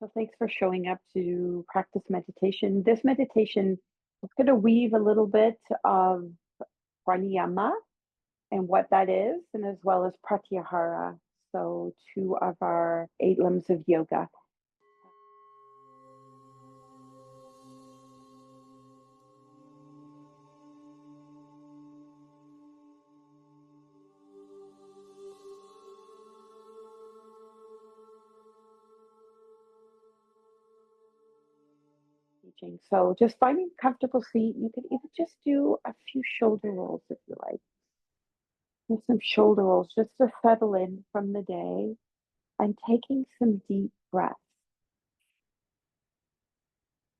So thanks for showing up to practice meditation. This meditation is going to weave a little bit of pranayama and what that is, and as well as pratyahara. So two of our 8 limbs of yoga. So just finding a comfortable seat. You could even just do a few shoulder rolls if you like. Do some shoulder rolls just to settle in from the day and taking some deep breaths.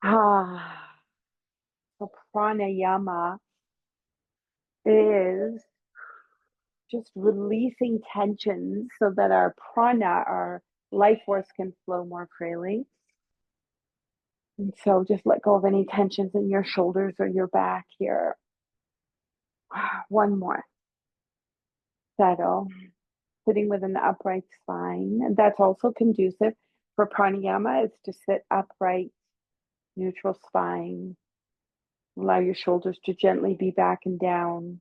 Ah, so pranayama is just releasing tensions so that our prana, our life force, can flow more freely. And so just let go of any tensions in your shoulders or your back here. One more. Settle. Sitting with an upright spine. And that's also conducive for pranayama, is to sit upright, neutral spine. Allow your shoulders to gently be back and down.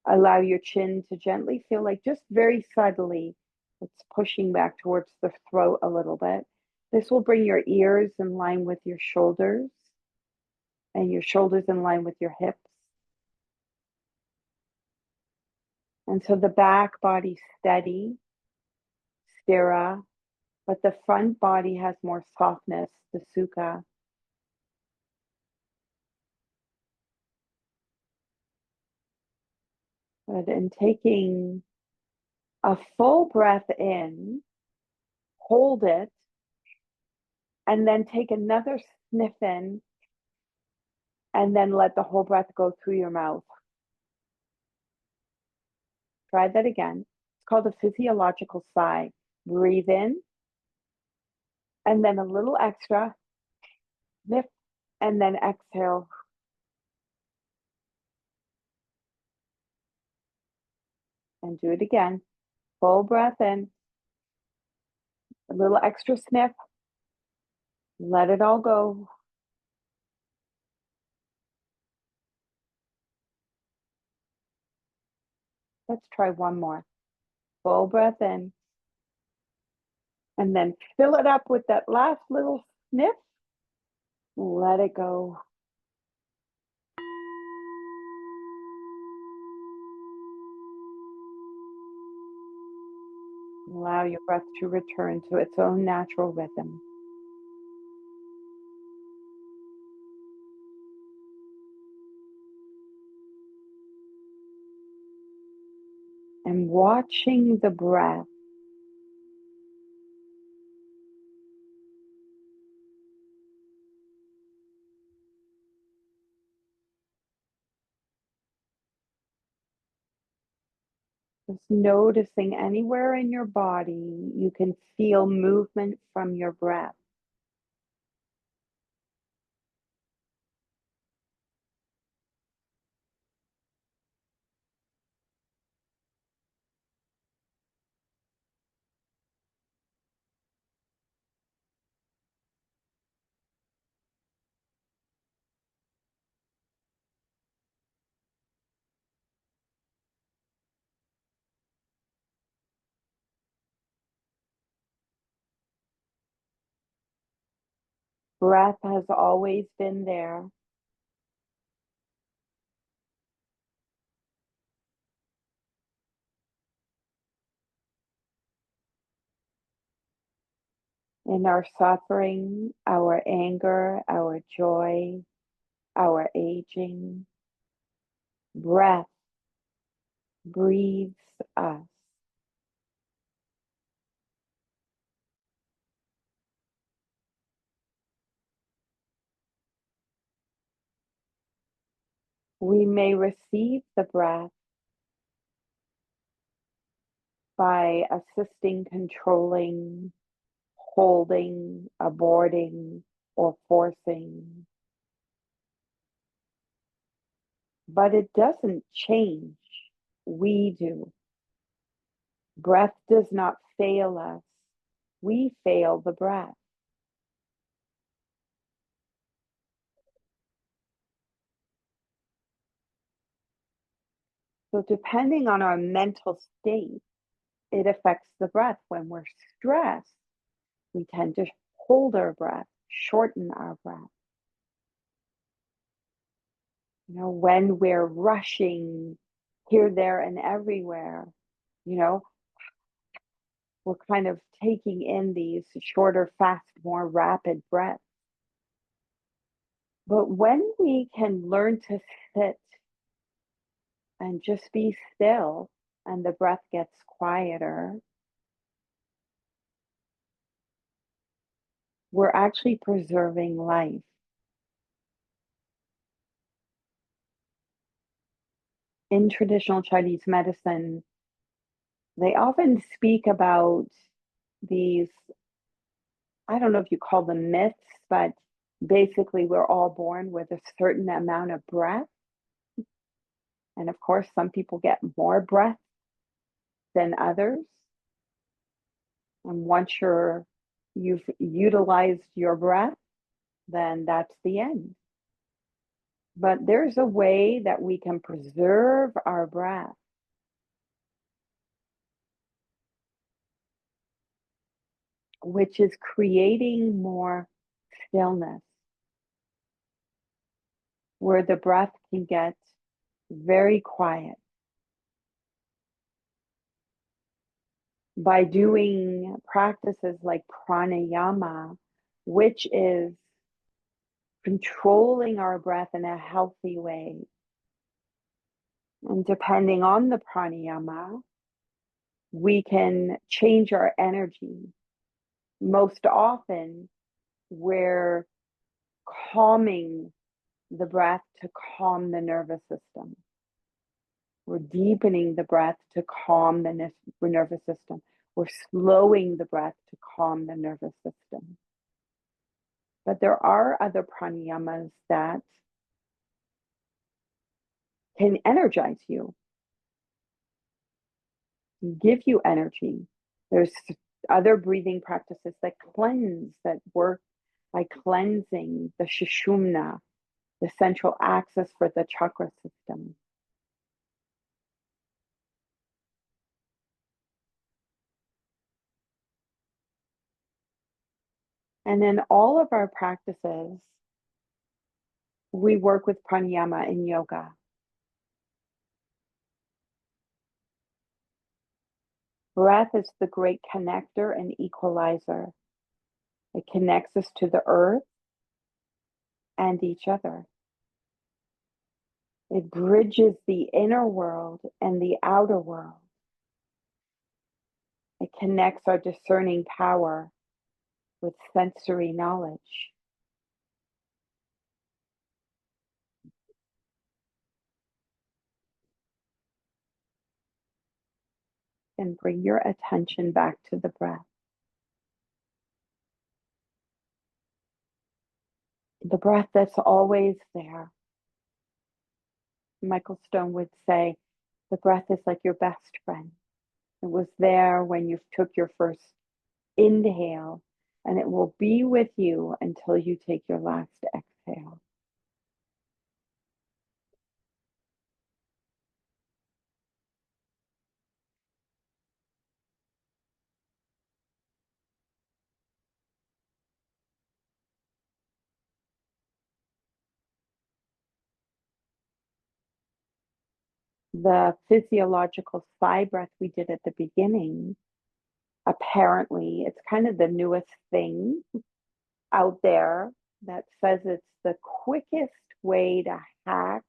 Allow your chin to gently feel like, just very subtly, it's pushing back towards the throat a little bit. This will bring your ears in line with your shoulders and your shoulders in line with your hips. And so the back body steady, sthira, but the front body has more softness, the sukha. And taking a full breath in, hold it, and then take another sniff in, and then let the whole breath go through your mouth. Try that again. It's called a physiological sigh. Breathe in, and then a little extra, sniff, and then exhale. And do it again. Full breath in, a little extra sniff, let it all go. Let's try one more. Full breath in, and then fill it up with that last little sniff. Let it go. Allow your breath to return to its own natural rhythm. And watching the breath just noticing anywhere in your body you can feel movement from your breath. Breath has always been there. In our suffering, our anger, our joy, our aging, breath breathes us. We may receive the breath by assisting, controlling, holding, aborting, or forcing. But it doesn't change. We do. Breath does not fail us. We fail the breath. So depending on our mental state, it affects the breath. When we're stressed, we tend to hold our breath, shorten our breath. When we're rushing here, there, and everywhere, you know, we're kind of taking in these shorter, fast, more rapid breaths. But when we can learn to sit and just be still and the breath gets quieter, we're actually preserving life. In traditional Chinese medicine, they often speak about these, I don't know if you call them myths, but basically we're all born with a certain amount of breath. And of course, some people get more breath than others. And once you've utilized your breath, then that's the end. But there's a way that we can preserve our breath, which is creating more stillness, where the breath can get very quiet. By doing practices like pranayama, which is controlling our breath in a healthy way. And depending on the pranayama, we can change our energy. Most often, we're calming the breath to calm the nervous system. We're deepening the breath to calm the nervous system. We're slowing the breath to calm the nervous system. But there are other pranayamas that can energize you, give you energy. There's other breathing practices that cleanse, that work by cleansing the Sushumna, the central axis for the chakra system. And in all of our practices, we work with pranayama in yoga. Breath is the great connector and equalizer. It connects us to the earth and each other. It bridges the inner world and the outer world. It connects our discerning power with sensory knowledge. And bring your attention back to the breath. The breath that's always there. Michael Stone would say, the breath is like your best friend. It was there when you took your first inhale, and it will be with you until you take your last exhale. The physiological sigh breath we did at the beginning, apparently, it's kind of the newest thing out there that says it's the quickest way to hack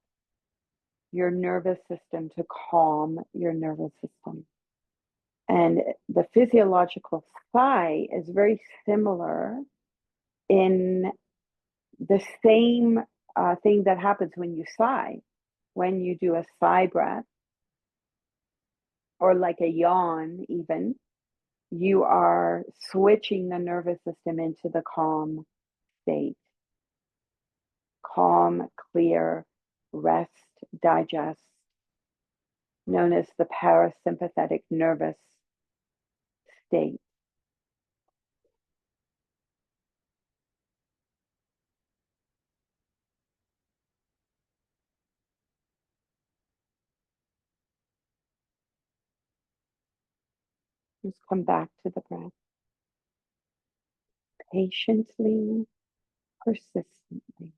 your nervous system, to calm your nervous system. And the physiological sigh is very similar in the same thing that happens when you sigh. When you do a sigh breath, or like a yawn, even, you are switching the nervous system into the calm state. Calm, clear, rest, digest, known as the parasympathetic nervous state. Just come back to the breath. Patiently, persistently.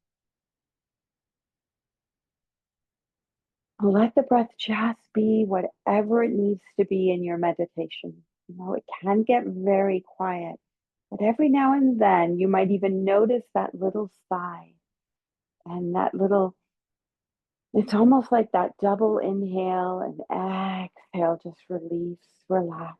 Let the breath just be whatever it needs to be in your meditation. It can get very quiet, but every now and then you might even notice that little sigh and that little, it's almost like that double inhale and exhale, just release, relax.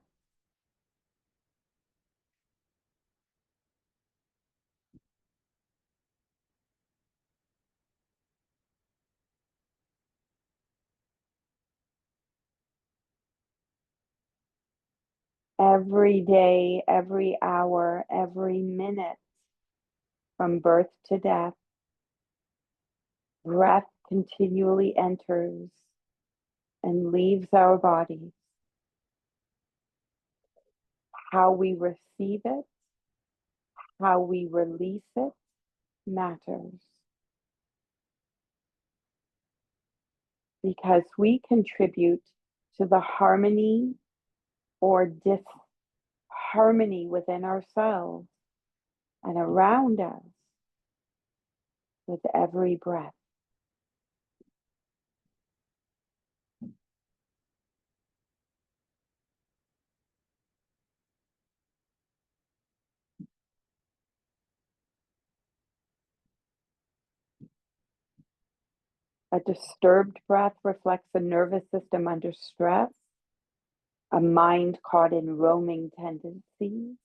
Every day, every hour, every minute, from birth to death, breath continually enters and leaves our bodies. How we receive it, how we release it matters. Because we contribute to the harmony or disharmony within ourselves and around us with every breath. A disturbed breath reflects a nervous system under stress, a mind caught in roaming tendencies,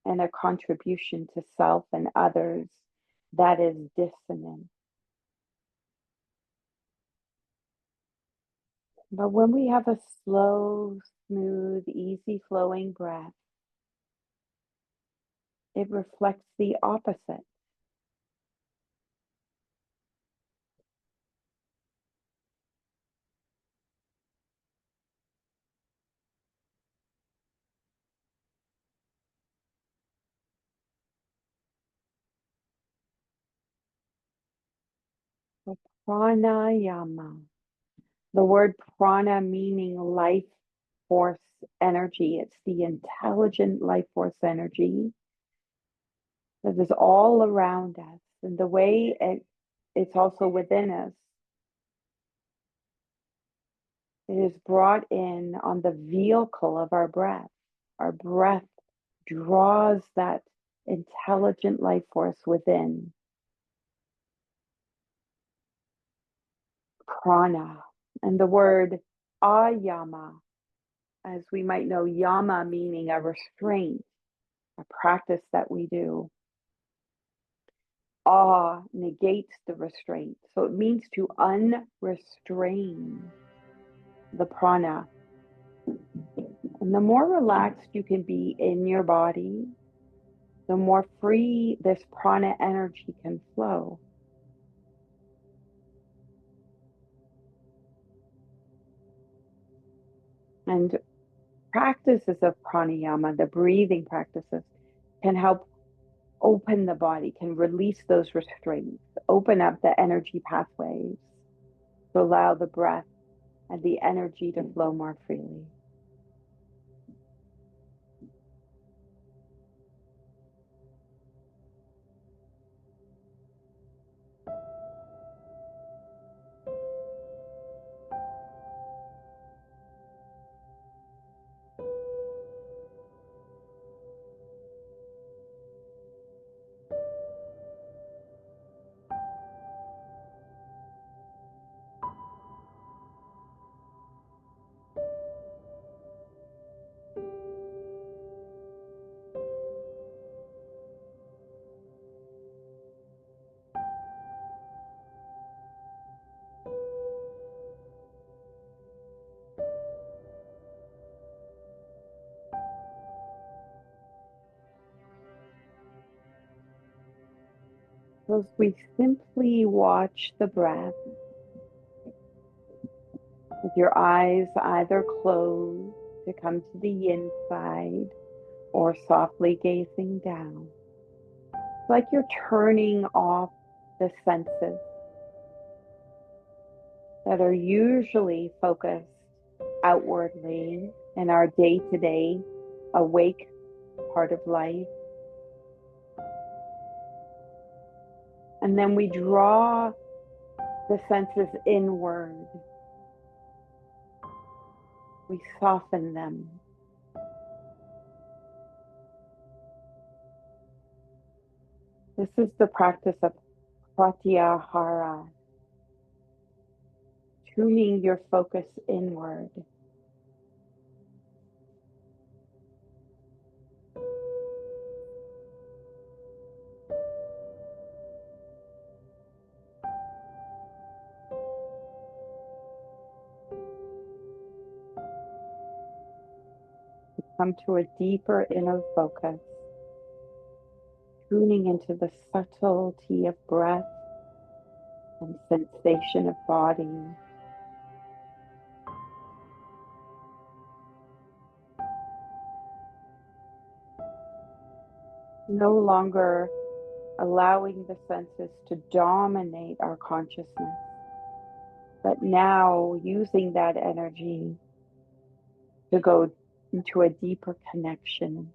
and a contribution to self and others that is dissonant. But when we have a slow, smooth, easy flowing breath, it reflects the opposite. So pranayama, the word prana meaning life force energy. It's the intelligent life force energy that is all around us. And the way it's also within us, it is brought in on the vehicle of our breath. Our breath draws that intelligent life force within. Prana. And the word ayama, as we might know, yama meaning a restraint, a practice that we do. Ah negates the restraint. So it means to unrestrain the prana. And the more relaxed you can be in your body, the more free this prana energy can flow. And practices of pranayama, the breathing practices, can help open the body, can release those restraints, open up the energy pathways to allow the breath and the energy to flow more freely. So as we simply watch the breath, with your eyes either closed to come to the inside or softly gazing down, it's like you're turning off the senses that are usually focused outwardly in our day-to-day awake part of life. And then we draw the senses inward. We soften them. This is the practice of pratyahara, tuning your focus inward. Come to a deeper inner focus, tuning into the subtlety of breath and sensation of body. No longer allowing the senses to dominate our consciousness, but now using that energy to go into a deeper connection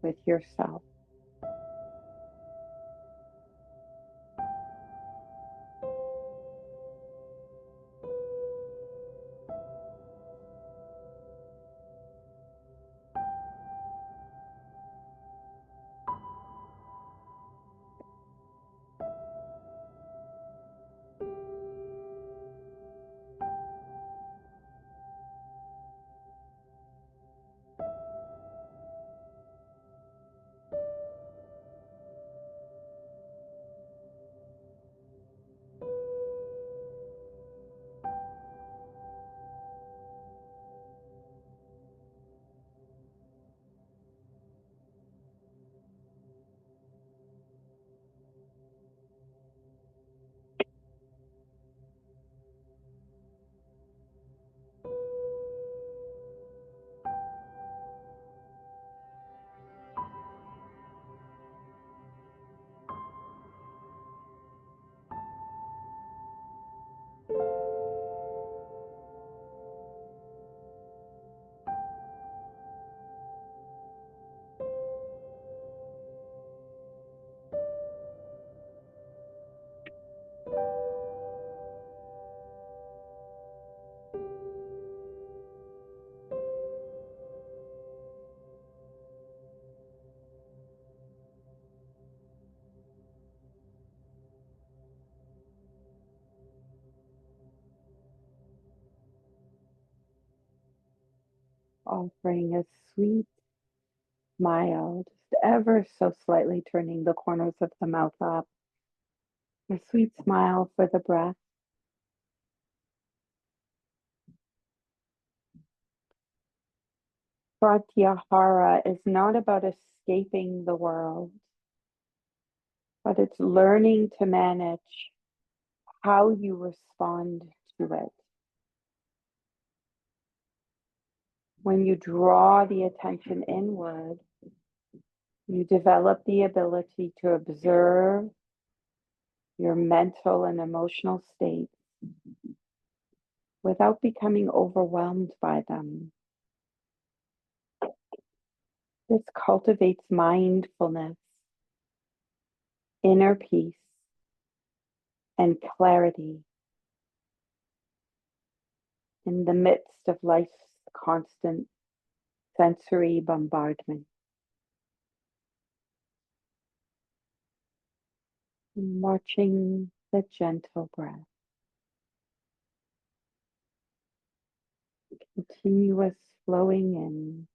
with yourself. Offering a sweet smile, just ever so slightly turning the corners of the mouth up. A sweet smile for the breath. Pratyahara is not about escaping the world, but it's learning to manage how you respond to it. When you draw the attention inward, you develop the ability to observe your mental and emotional states without becoming overwhelmed by them. This cultivates mindfulness, inner peace, and clarity in the midst of life's constant sensory bombardment. Watching the gentle breath, continuous flowing in,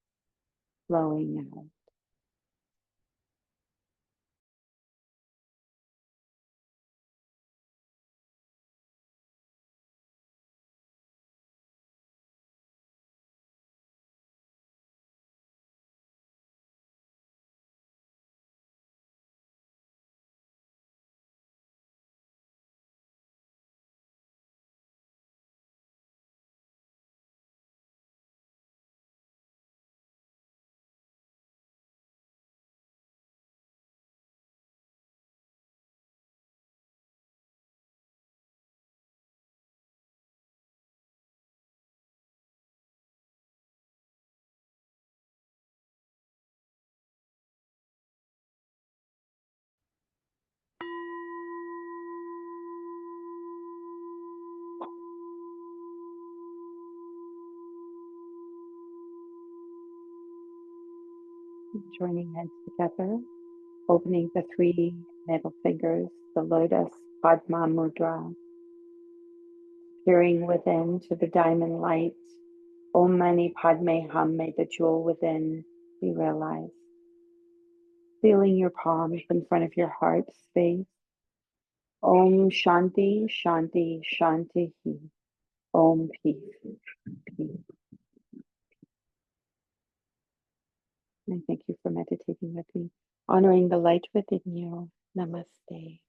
flowing out. joining hands together, opening the 3 middle fingers, the lotus Padma Mudra, peering within to the diamond light. Om Mani Padme Hum, may the jewel within be realized. Feeling your palms in front of your heart space. Om Shanti, Shanti, Shanti. Om Peace, Peace. And thank you for meditating with me, honoring the light within you. Namaste.